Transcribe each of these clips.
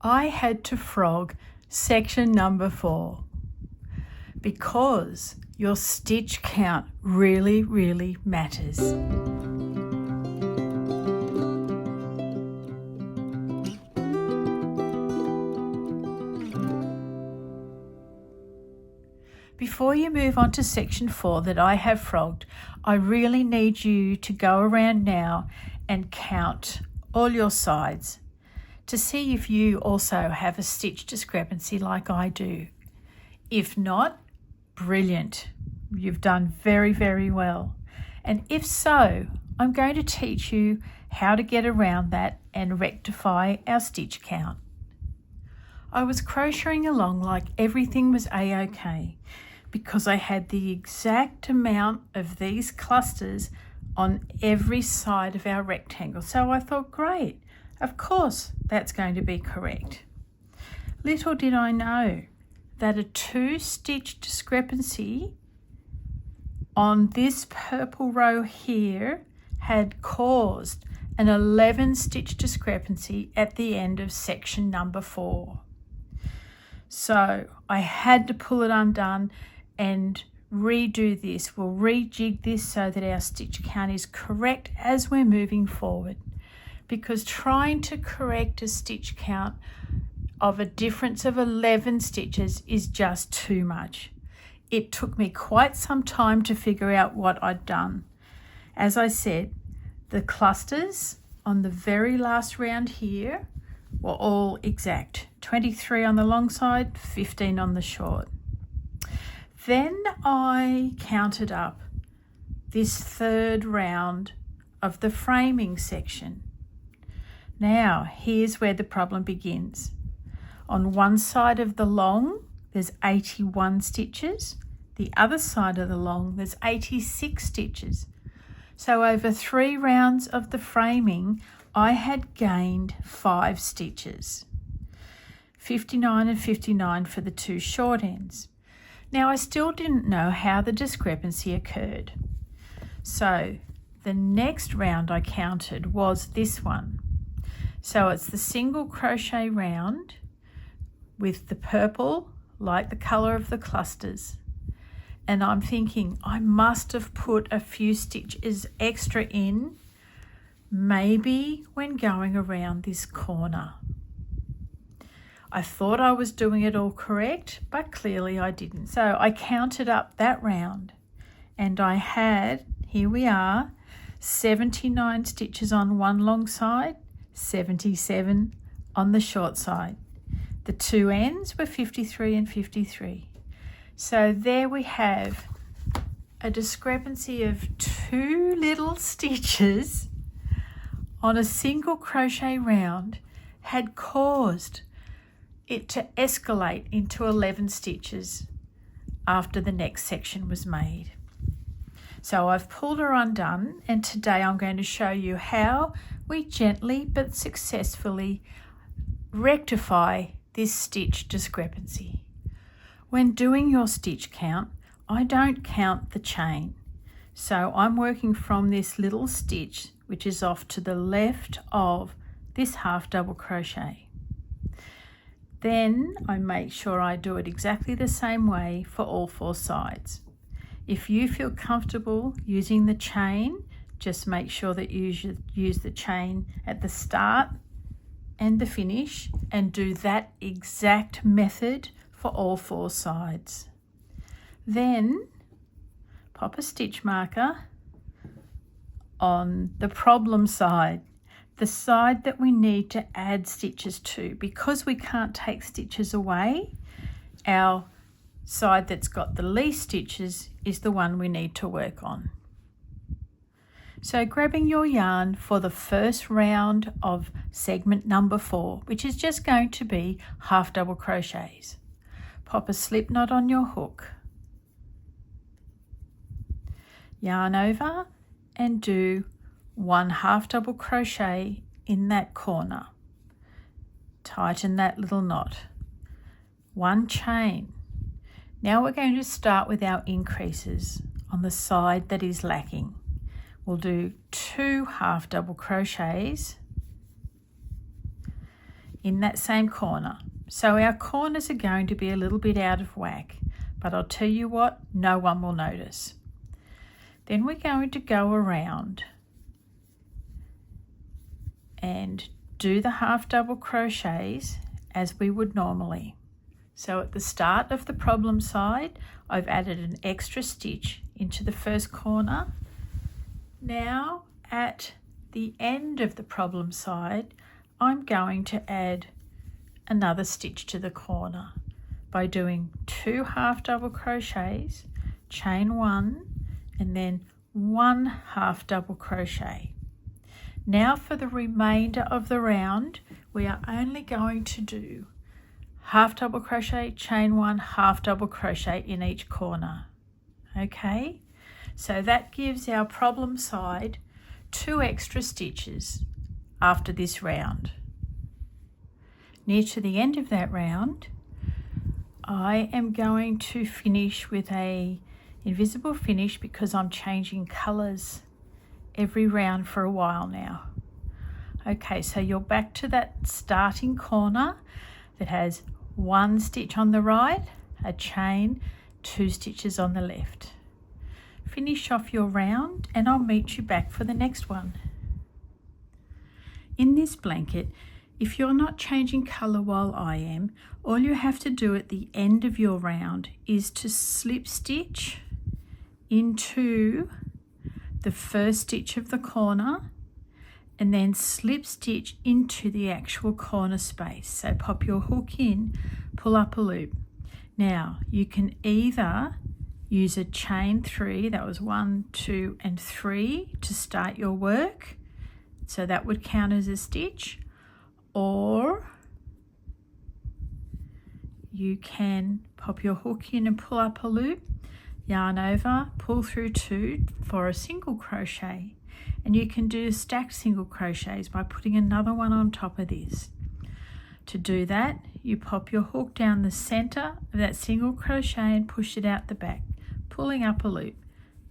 I had to frog section number 4 because your stitch count really matters. Before you move on to section 4 that I have frogged, I really need you to go around now and count all your sides to see if you also have a stitch discrepancy like I do. If not, brilliant. You've done very well. And if so, I'm going to teach you how to get around that and rectify our stitch count. I was crocheting along like everything was a-okay because I had the exact amount of these clusters on every side of our rectangle. So I thought, great, of course that's going to be correct. Little did I know that a 2-stitch discrepancy on this purple row here had caused an 11-stitch discrepancy at the end of section number 4. So I had to pull it undone and redo this. We'll rejig this so that our stitch count is correct as we're moving forward, because trying to correct a stitch count of a difference of 11 stitches is just too much. It took me quite some time to figure out what I'd done. As I said, the clusters on the very last round here were all exact. 23 on the long side, 15 on the short. Then I counted up this 3rd round of the framing section. Now, here's where the problem begins. On one side of the long, there's 81 stitches. The other side of the long, there's 86 stitches. So over 3 rounds of the framing, I had gained 5 stitches. 59 and 59 for the 2 short ends. Now, I still didn't know how the discrepancy occurred. So the next round I counted was this one. So it's the single crochet round with the purple like the colour of the clusters. And I'm thinking I must have put a few stitches extra in, maybe when going around this corner. I thought I was doing it all correct, but clearly I didn't. So I counted up that round and I had, here we are, 79 stitches on one long side, 77 on the short side. The 2 ends were 53 and 53. So there we have a discrepancy of 2 little stitches on a single crochet round had caused it to escalate into 11 stitches after the next section was made. So I've pulled her undone, and today I'm going to show you how we gently but successfully rectify this stitch discrepancy. When doing your stitch count, I don't count the chain. So I'm working from this little stitch, which is off to the left of this half double crochet. Then I make sure I do it exactly the same way for all 4 sides. If you feel comfortable using the chain, just make sure that you use the chain at the start and the finish, and do that exact method for all 4 sides. Then pop a stitch marker on the problem side, the side that we need to add stitches to. Because we can't take stitches away, our side that's got the least stitches is the one we need to work on. So grabbing your yarn for the first round of segment number 4, which is just going to be half double crochets. Pop a slip knot on your hook. Yarn over and do 1 half double crochet in that corner. Tighten that little knot. 1 chain. Now we're going to start with our increases on the side that is lacking. We'll do 2 half double crochets in that same corner. So our corners are going to be a little bit out of whack, but I'll tell you what, no one will notice. Then we're going to go around and do the half double crochets as we would normally. So at the start of the problem side, I've added an extra stitch into the first corner. Now at the end of the problem side, I'm going to add another stitch to the corner by doing 2 half double crochets, chain 1, and then 1 half double crochet. Now for the remainder of the round, we are only going to do half double crochet, chain 1, half double crochet in each corner. Okay, so that gives our problem side 2 extra stitches after this round. Near to the end of that round, I am going to finish with a invisible finish because I'm changing colours every round for a while now. Okay, so you're back to that starting corner that has 1 stitch on the right, a chain, 2 stitches on the left. Finish off your round and I'll meet you back for the next one. In this blanket, if you're not changing colour while I am, all you have to do at the end of your round is to slip stitch into the first stitch of the corner and then slip stitch into the actual corner space. So pop your hook in, pull up a loop. Now you can either use a chain 3, that was 1, 2 and 3 to start your work, so that would count as a stitch, or you can pop your hook in and pull up a loop, yarn over, pull through 2 for a single crochet, and you can do stacked single crochets by putting another one on top of this. To do that, you pop your hook down the center of that single crochet and push it out the back, pulling up a loop,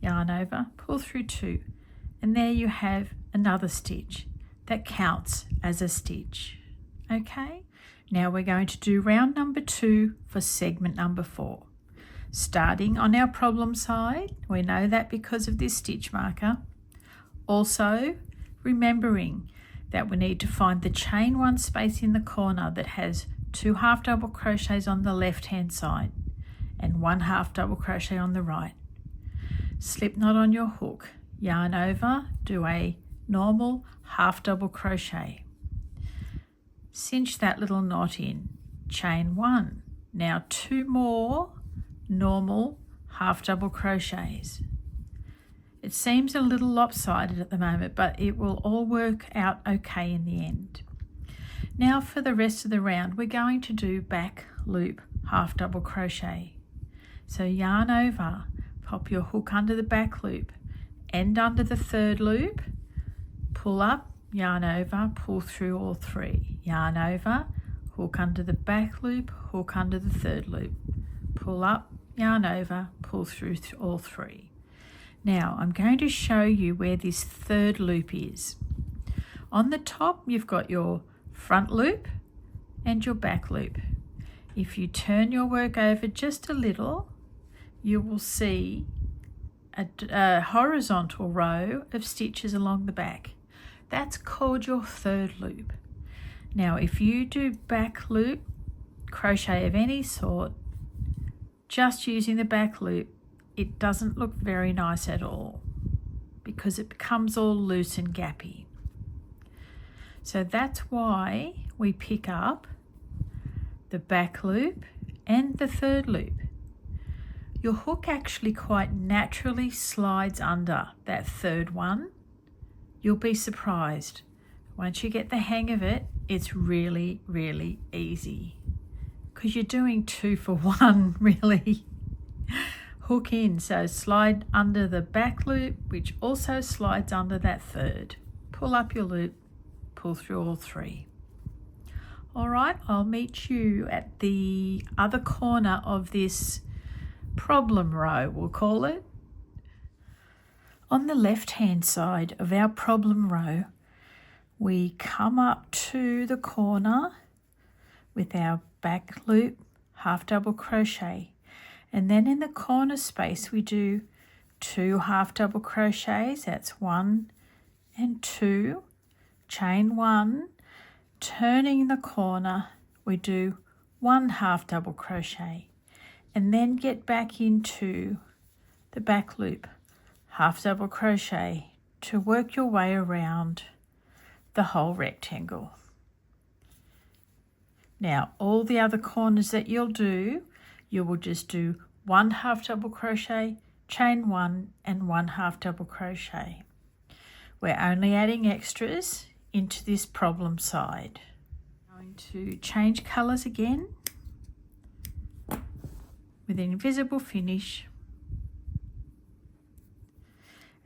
yarn over, pull through 2, and there you have another stitch that counts as a stitch. Okay, now we're going to do round number 2 for segment number 4. Starting on our problem side, we know that because of this stitch marker. Also, remembering that we need to find the chain 1 space in the corner that has 2 half double crochets on the left hand side and 1 half double crochet on the right. Slip knot on your hook, yarn over, do a normal half double crochet. Cinch that little knot in, chain 1. Now 2 more normal half double crochets. It seems a little lopsided at the moment, but it will all work out okay in the end. Now for the rest of the round, we're going to do back loop half double crochet. So yarn over, pop your hook under the back loop, end under the 3rd loop, pull up, yarn over, pull through all 3, yarn over, hook under the back loop, hook under the 3rd loop, pull up, yarn over, pull through all 3. Now I'm going to show you where this 3rd loop is. On the top you've got your front loop and your back loop. If you turn your work over just a little, you will see a horizontal row of stitches along the back. That's called your 3rd loop. Now if you do back loop crochet of any sort, just using the back loop, it doesn't look very nice at all because it becomes all loose and gappy. So that's why we pick up the back loop and the 3rd loop. Your hook actually quite naturally slides under that 3rd one. You'll be surprised. Once you get the hang of it, it's really, really easy because you're doing 2 for 1 really. Hook in, so slide under the back loop, which also slides under that 3rd. Pull up your loop, pull through all 3. All right, I'll meet you at the other corner of this problem row, we'll call it. On the left hand side of our problem row, we come up to the corner with our back loop, half double crochet, and then in the corner space we do 2 half double crochets. That's 1 and 2, chain 1, turning the corner we do 1 half double crochet, and then get back into the back loop, half double crochet, to work your way around the whole rectangle. Now all the other corners that you'll do, you will just do 1 half double crochet, chain 1 and 1 half double crochet. We're only adding extras into this problem side. I'm going to change colours again with an invisible finish,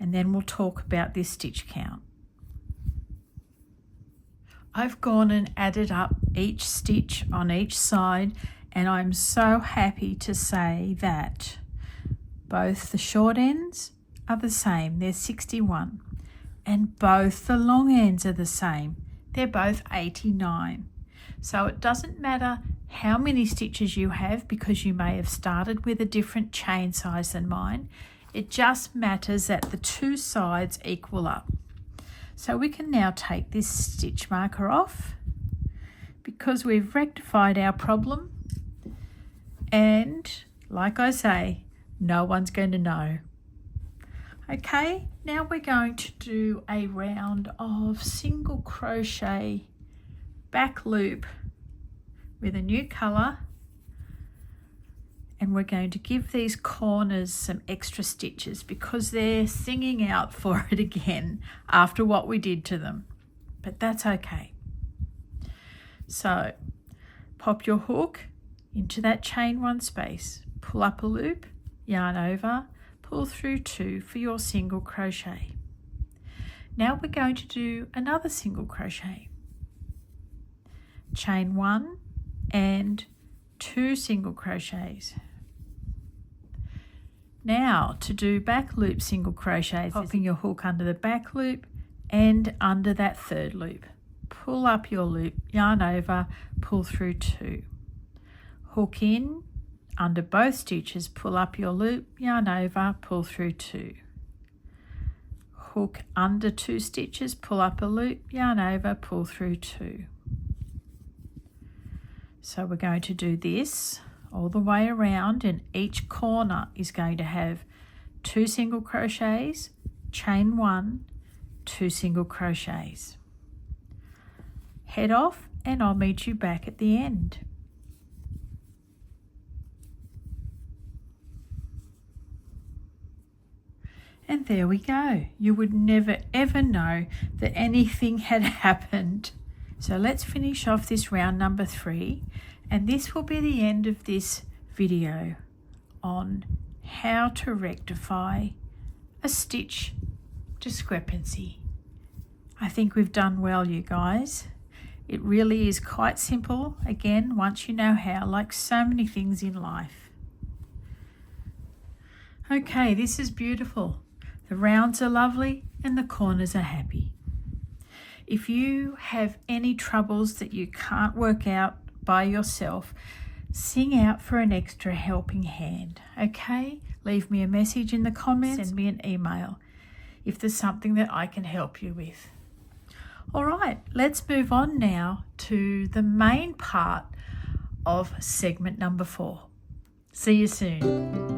and then we'll talk about this stitch count. I've gone and added up each stitch on each side, and I'm so happy to say that both the short ends are the same, they're 61, and both the long ends are the same, they're both 89. So it doesn't matter how many stitches you have, because you may have started with a different chain size than mine. It just matters that the two sides equal up. So we can now take this stitch marker off because we've rectified our problem, and like I say, no one's going to know. Okay, now we're going to do a round of single crochet back loop with a new colour, and we're going to give these corners some extra stitches because they're singing out for it again after what we did to them, but that's okay. So pop your hook into that chain 1 space, pull up a loop, yarn over, pull through 2 for your single crochet. Now we're going to do another single crochet, chain 1 and 2 single crochets. Now to do back loop single crochets, popping your hook under the back loop and under that third loop, pull up your loop, yarn over, pull through 2, hook in under both stitches, pull up your loop, yarn over, pull through 2, hook under 2 stitches, pull up a loop, yarn over, pull through 2. So we're going to do this all the way around, and each corner is going to have 2 single crochets, chain 1, 2 single crochets. Head off and I'll meet you back at the end. And there we go. You would never ever know that anything had happened. So let's finish off this round number 3, and this will be the end of this video on how to rectify a stitch discrepancy. I think we've done well, you guys. It really is quite simple, again, once you know how, like so many things in life. Okay, this is beautiful. The rounds are lovely and the corners are happy. If you have any troubles that you can't work out by yourself, sing out for an extra helping hand, okay? Leave me a message in the comments, send me an email if there's something that I can help you with. All right, let's move on now to the main part of segment number 4. See you soon.